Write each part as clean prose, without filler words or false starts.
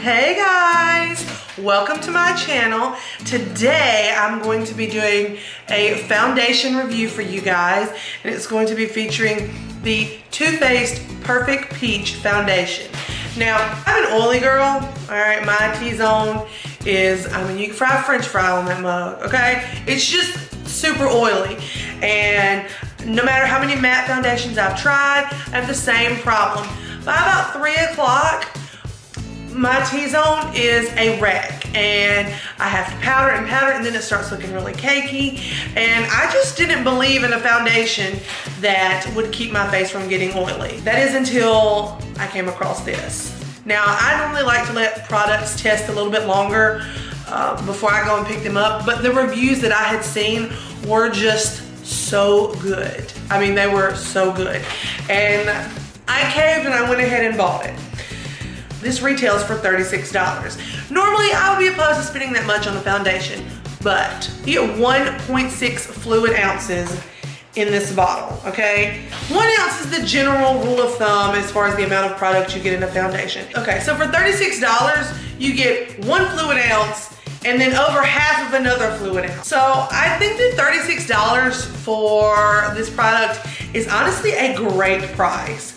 Hey guys, welcome to my channel. Today I'm going to be doing a foundation review for you guys, and it's going to be featuring the Too Faced Perfect Peach Foundation. Now, I'm an oily girl, all right? My T-zone is, you can fry French fry on that mug, okay? It's just super oily, and no matter how many matte foundations I've tried, I have the same problem. By about 3 o'clock, my T-zone is a wreck, and I have to powder it, and then it starts looking really cakey, and I just didn't believe in a foundation that would keep my face from getting oily. That is until I came across this. Now, I normally like to let products test a little bit longer before I go and pick them up, but the reviews that I had seen were just so good. I mean, they were so good, and I caved and I went ahead and bought it. This retails for $36. Normally, I would be opposed to spending that much on a foundation, but you get 1.6 fluid ounces in this bottle, okay? 1 ounce is the general rule of thumb as far as the amount of product you get in a foundation. Okay, so for $36, you get 1 fluid ounce and then over half of another fluid ounce. So I think that $36 for this product is honestly a great price.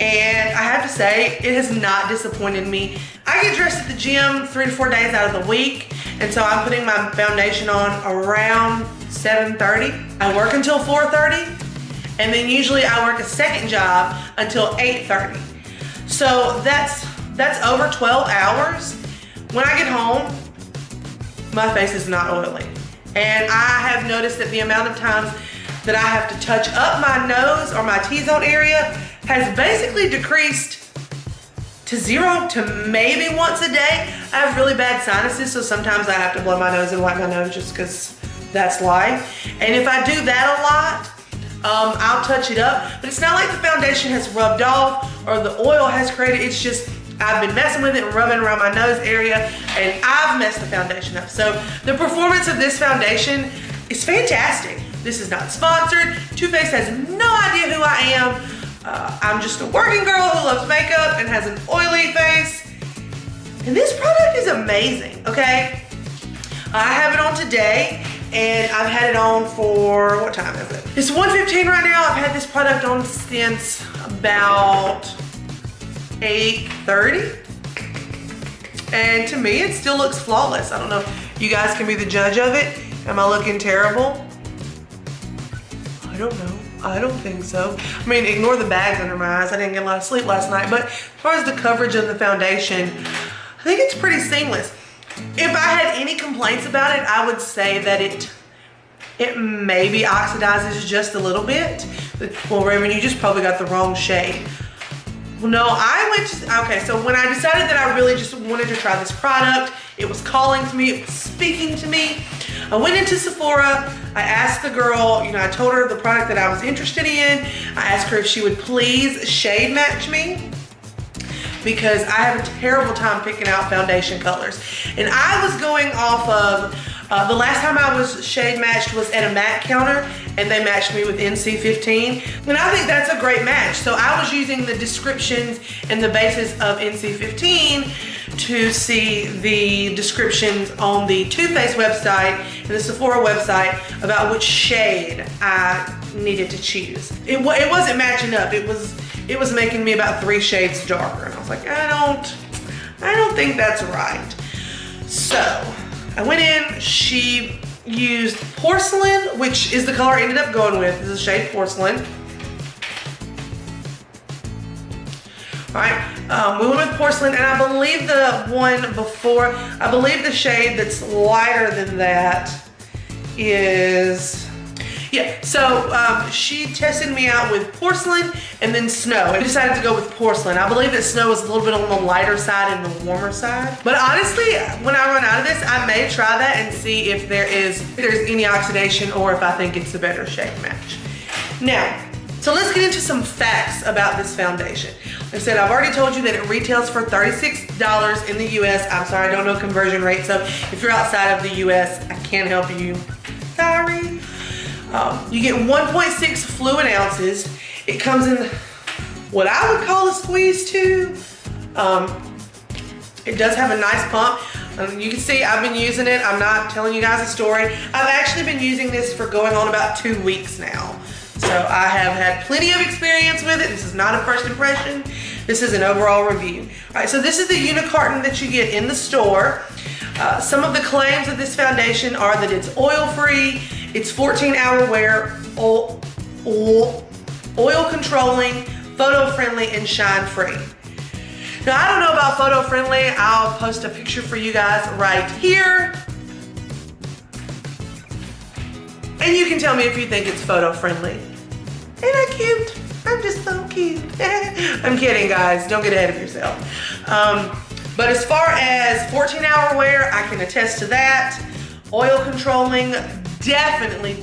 And I have to say, it has not disappointed me. I get dressed at the gym 3 to 4 days out of the week, and so I'm putting my foundation on around 7:30. I work until 4:30, and then usually I work a second job until 8:30. So that's over 12 hours. When I get home, my face is not oily. And I have noticed that the amount of times that I have to touch up my nose or my T-zone area has basically decreased to 0 to maybe once a day. I have really bad sinuses, so sometimes I have to blow my nose and wipe my nose just because that's life. And if I do that a lot, I'll touch it up, but it's not like the foundation has rubbed off or the oil has created. It's just, I've been messing with it and rubbing around my nose area, and I've messed the foundation up. So the performance of this foundation is fantastic. This is not sponsored. Too Faced has no idea who I am. I'm just a working girl who loves makeup and has an oily face. And this product is amazing, okay? I have it on today, and I've had it on for, what time is it? It's 1:15 right now. I've had this product on since about 8:30. And to me, it still looks flawless. I don't know if you guys can be the judge of it. Am I looking terrible? I don't know. I don't think so. I mean, ignore the bags under my eyes. I didn't get a lot of sleep last night, but as far as the coverage of the foundation, I think it's pretty seamless. If I had any complaints about it, I would say that it maybe oxidizes just a little bit. Well, Raven, you just probably got the wrong shade. Well, no, okay, so when I decided that I really just wanted to try this product, it was calling to me, it was speaking to me. I went into Sephora, I asked the girl, I told her the product that I was interested in. I asked her if she would please shade match me, because I have a terrible time picking out foundation colors. And I was going off of, the last time I was shade matched was at a MAC counter, and they matched me with NC15. And I think that's a great match. So I was using the descriptions and the basis of NC15 to see the descriptions on the Too Faced website and the Sephora website about which shade I needed to choose. It wasn't matching up. It was making me about 3 shades darker. And I was like, I don't think that's right. So I went in, she used Porcelain, which is the color I ended up going with. This is shade Porcelain. All right, we went with Porcelain, and I believe the one before, I believe the shade that's lighter than that is, yeah, so she tested me out with Porcelain and then Snow. I decided to go with Porcelain. I believe that Snow is a little bit on the lighter side and the warmer side. But honestly, when I run out of this, I may try that and see if there's any oxidation or if I think it's a better shade match. Now, so let's get into some facts about this foundation. Like I said, I've already told you that it retails for $36 in the US. I'm sorry, I don't know conversion rate, so if you're outside of the US, I can't help you. Sorry. You get 1.6 fluid ounces. It comes in what I would call a squeeze tube. It does have a nice pump. You can see I've been using it. I'm not telling you guys a story. I've actually been using this for going on about 2 weeks now. So I have had plenty of experience with it. This is not a first impression. This is an overall review. All right, so this is the unit carton that you get in the store. Some of the claims of this foundation are that it's oil-free, it's 14-hour wear, oil controlling, photo-friendly, and shine-free. Now, I don't know about photo-friendly. I'll post a picture for you guys right here. And you can tell me if you think it's photo-friendly. Ain't I cute? I'm just so cute. I'm kidding, guys. Don't get ahead of yourself. But as far as 14-hour wear, I can attest to that. Oil controlling definitely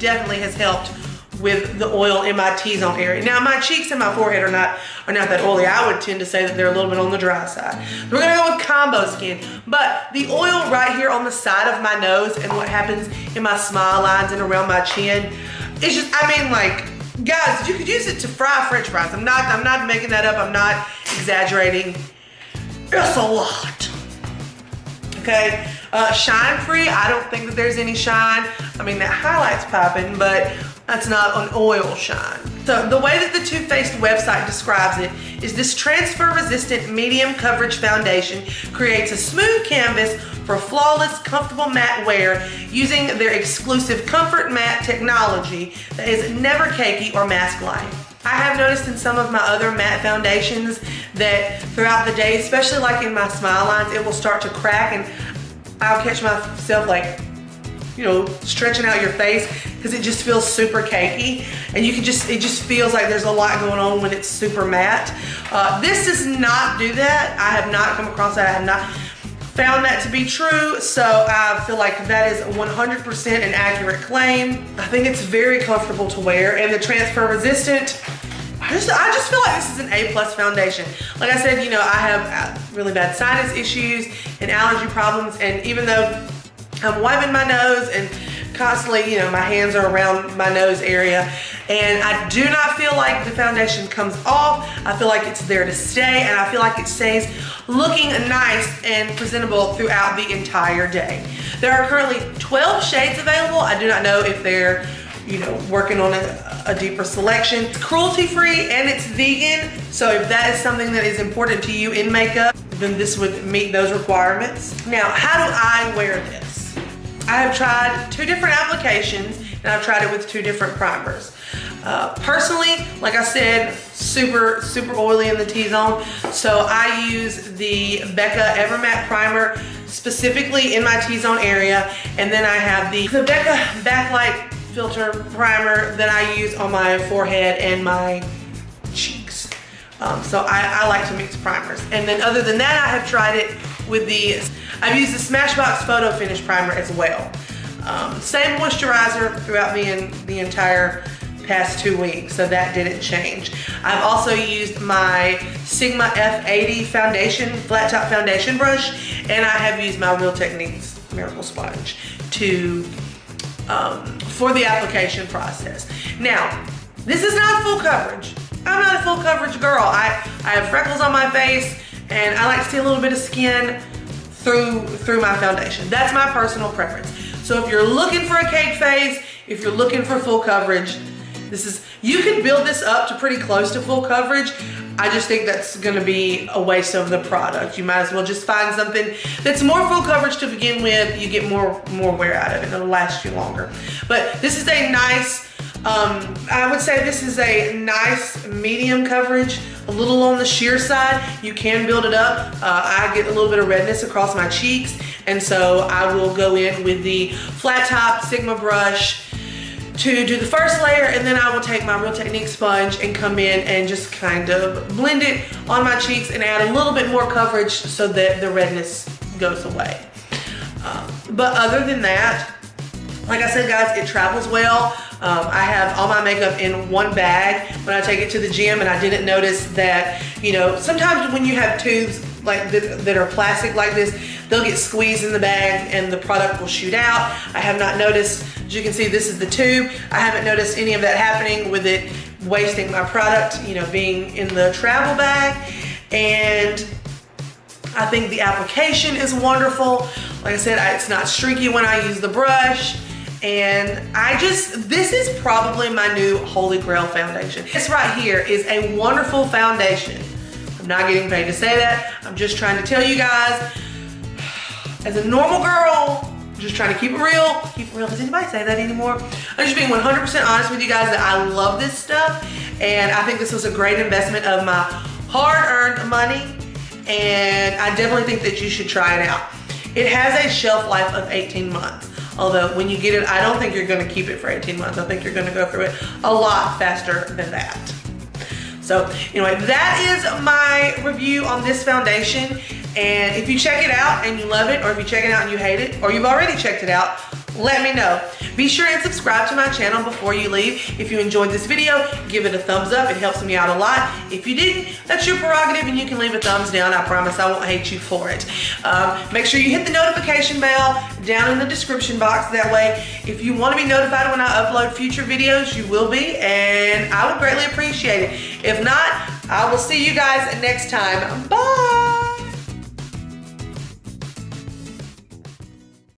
has helped with the oil in my T-zone area. Now, my cheeks and my forehead are not that oily. I would tend to say that they're a little bit on the dry side. We're gonna go with combo skin, but the oil right here on the side of my nose and what happens in my smile lines and around my chin, it's just, I mean, like, guys, you could use it to fry French fries. I'm not making that up. I'm not exaggerating. It's a lot. Okay, shine free. I don't think that there's any shine. I mean, that highlight's popping, but that's not an oil shine. So the way that the Too Faced website describes it is this transfer-resistant medium coverage foundation creates a smooth canvas for flawless, comfortable matte wear using their exclusive Comfort Matte technology that is never cakey or mask-like. I have noticed in some of my other matte foundations that throughout the day, especially like in my smile lines, it will start to crack and I'll catch myself like, you know, stretching out your face because it just feels super cakey, and you can just, it just feels like there's a lot going on when it's super matte. This does not do that. I have not come across that. I have not found that to be true, so I feel like that is 100% an accurate claim. I think it's very comfortable to wear, and the transfer resistant, I just feel like this is an A+ foundation. Like I said, you know, I have really bad sinus issues and allergy problems, and even though I'm wiping my nose and constantly, you know, my hands are around my nose area, and I do not feel like the foundation comes off. I feel like it's there to stay, and I feel like it stays looking nice and presentable throughout the entire day. There are currently 12 shades available. I do not know if they're, you know, working on a deeper selection. It's cruelty-free and it's vegan, so if that is something that is important to you in makeup, then this would meet those requirements. Now, how do I wear this? I have tried 2 different applications, and I've tried it with 2 different primers. Personally, like I said, super oily in the T-zone, so I use the Becca Evermatte primer specifically in my T-zone area, and then I have the Becca Backlight Filter primer that I use on my forehead and my cheeks. So I like to mix primers. And then other than that, I have tried it with I've used the Smashbox Photo Finish primer as well. Same moisturizer throughout the entire past 2 weeks, so that didn't change. I've also used my Sigma F80 foundation, flat top foundation brush, and I have used my Real Techniques Miracle Sponge for the application process. Now, this is not full coverage. I'm not a full coverage girl. I have freckles on my face, and I like to see a little bit of skin through my foundation. That's my personal preference. So if you're looking for a cake face, if you're looking for full coverage, you can build this up to pretty close to full coverage. I just think that's gonna be a waste of the product. You might as well just find something that's more full coverage to begin with. You get more wear out of it. It'll last you longer. But this is a nice, I would say this is a nice medium coverage, a little on the sheer side. You can build it up. I get a little bit of redness across my cheeks, and so I will go in with the flat top Sigma brush to do the first layer, and then I will take my Real Technique sponge and come in and just kind of blend it on my cheeks and add a little bit more coverage so that the redness goes away. But other than that, like I said, guys, it travels well. I have all my makeup in one bag when I take it to the gym, and I didn't notice that, you know, sometimes when you have tubes like that are plastic like this, they'll get squeezed in the bag and the product will shoot out. I have not noticed, as you can see, this is the tube. I haven't noticed any of that happening with it wasting my product, you know, being in the travel bag. And I think the application is wonderful. Like I said, it's not streaky when I use the brush. And this is probably my new Holy Grail foundation. This right here is a wonderful foundation. I'm not getting paid to say that. I'm just trying to tell you guys, as a normal girl, just trying to keep it real. Keep it real. Does anybody say that anymore? I'm just being 100% honest with you guys that I love this stuff. And I think this was a great investment of my hard-earned money. And I definitely think that you should try it out. It has a shelf life of 18 months. Although when you get it, I don't think you're gonna keep it for 18 months. I think you're gonna go through it a lot faster than that. So anyway, that is my review on this foundation. And if you check it out and you love it, or if you check it out and you hate it, or you've already checked it out, let me know. Be sure and subscribe to my channel before you leave. If you enjoyed this video, give it a thumbs up. It helps me out a lot. If you didn't, that's your prerogative and you can leave a thumbs down. I promise I won't hate you for it. Make sure you hit the notification bell down in the description box. That way, if you want to be notified when I upload future videos, you will be, and I would greatly appreciate it. If not, I will see you guys next time. Bye.